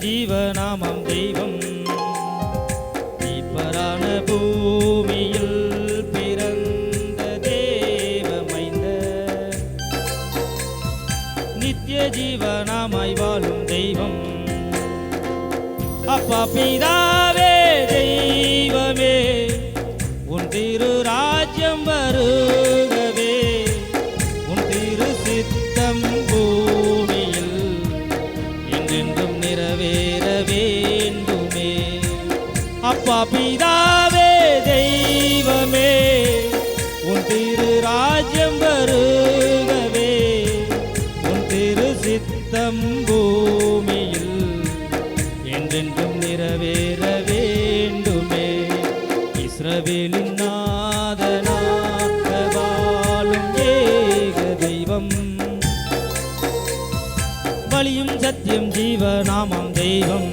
ஜீவநாமம் தெய்வம் தீப்பரான பூமியில் பிறந்த தேவமைந்த நித்திய ஜீவனாமாய் வாழும் தெய்வம் அப்பா பிதாவே தெய்வமே உன் திரு ராஜ்யம் வருகவே உன் திரு சித்தம் பூமியில் என்றென்றும் நிறைவேற வேண்டுமே அப்பா பிதாவே தெய்வமே உன் திரு ராஜ்யம் வருகவே உன் திரு சித்தம் பூமியில் என்றென்றும் நிறைவேற வேண்டுமே இஸ்ரவேலின் நாதனாக வாழும் ஏக தெய்வம் வழியும் சத்தியம் ஜீவநாமம் தெய்வம்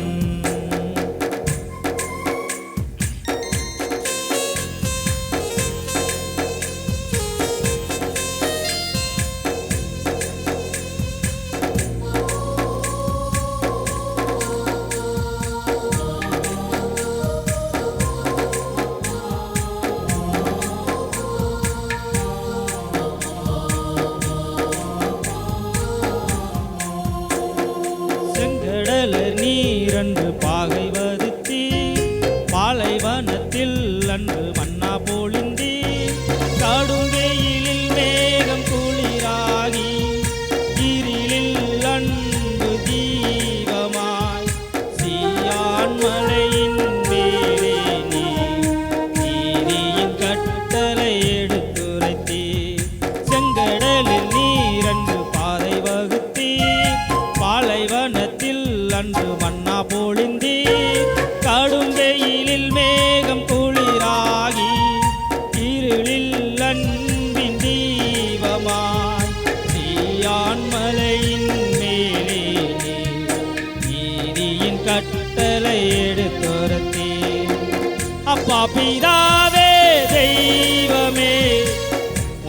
நீரன்று பாகை வருத்தி பாலைவனத்தில் அன்று மன்னா பொழிந்தி காடும் வெயிலில் மேகம் குளிராகி இருளில் அன்பு தீபமாய் சீயான் மலையின் மேலே நீதியின் கட்டளை எடுத்துரைத்தி செங்கடலில் நீரன்று பாதை வகுத்தி பாலைவனத்தில் அன்று மன்னா பொழிந்தி கடும் வெயிலில் மேகம் குளிராகி இருளில் அன்பின் தீபமாய் சீயான் மலையின் மேலே நீதியின் கட்டளை எடுத்துரைத்தி அப்பா பிதாவே தெய்வமே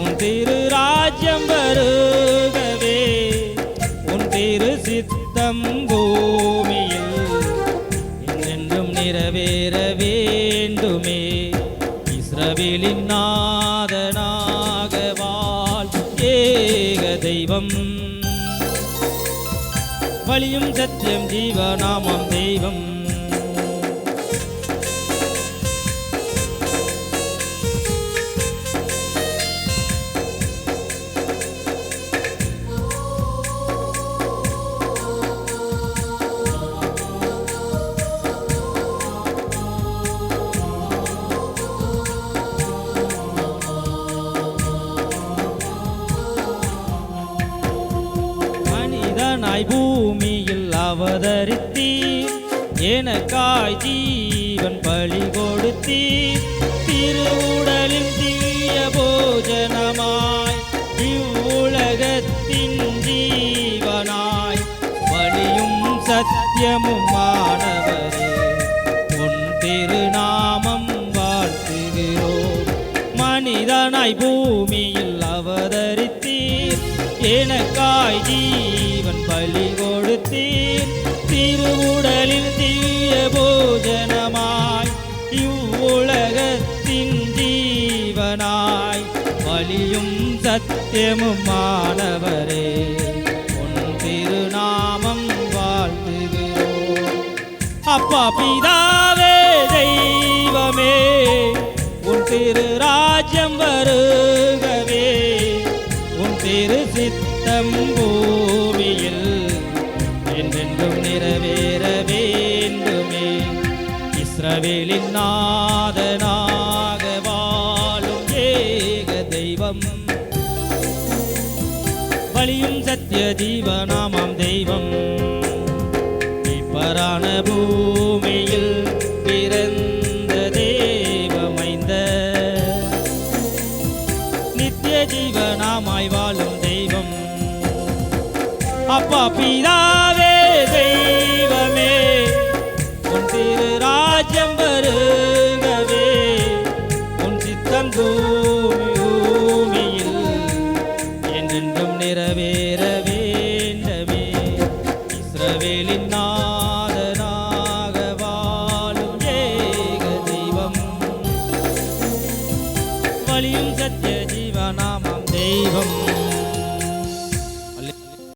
உன் திரு ராஜ்யம் வருகவே உன் திரு சித்தம் பூமியில் என்றென்றும் நிறைவேற வேண்டுமே இஸ்ரவேலின் நாதனாக வாழ் ஏக தெய்வம் வழியும் சத்தியம் ஜீவநாமம் தெய்வம் பூமியில் அவதரித்தீர் எனக்காய் ஜீவன் பலி கொடுத்தீர் திருவுடலின் தீய போஜனமாய் இவ்வுலகத்தின் ஜீவனாய் வழியும் சத்தியமும் மாணவரே உன் திருநாமம் வாழ்த்துகிறோம் மனிதனாய் பூமியில் அவதரித்தீர் எனக்காய் ஜீவன் பலி கொடுத்தீர் திருவுடலில் தீய போஜனமாய் இவ்வுலகத்தின் ஜீவனாய் வழியும் சத்தியமும் மாணவரே உன் திருநாமம் வாழ்த்துகிறோம் அப்பா பிதாவே தெய்வமே உன் திரு ராஜ்யம் வருகவே உன் திரு சித்தம் பூமியில் என்றென்றும் நிறைவேற வேண்டுமே இஸ்ரவேலின் நாதனாக வாழும் ஏக தெய்வம் வழியும் சத்திய ஜீவநாமம் தெய்வம் இப்பரான பூமியில் பிறந்த தேவமைந்த நித்திய ஜீவனாமாய் வாழும் தெய்வம் அப்பா பிதா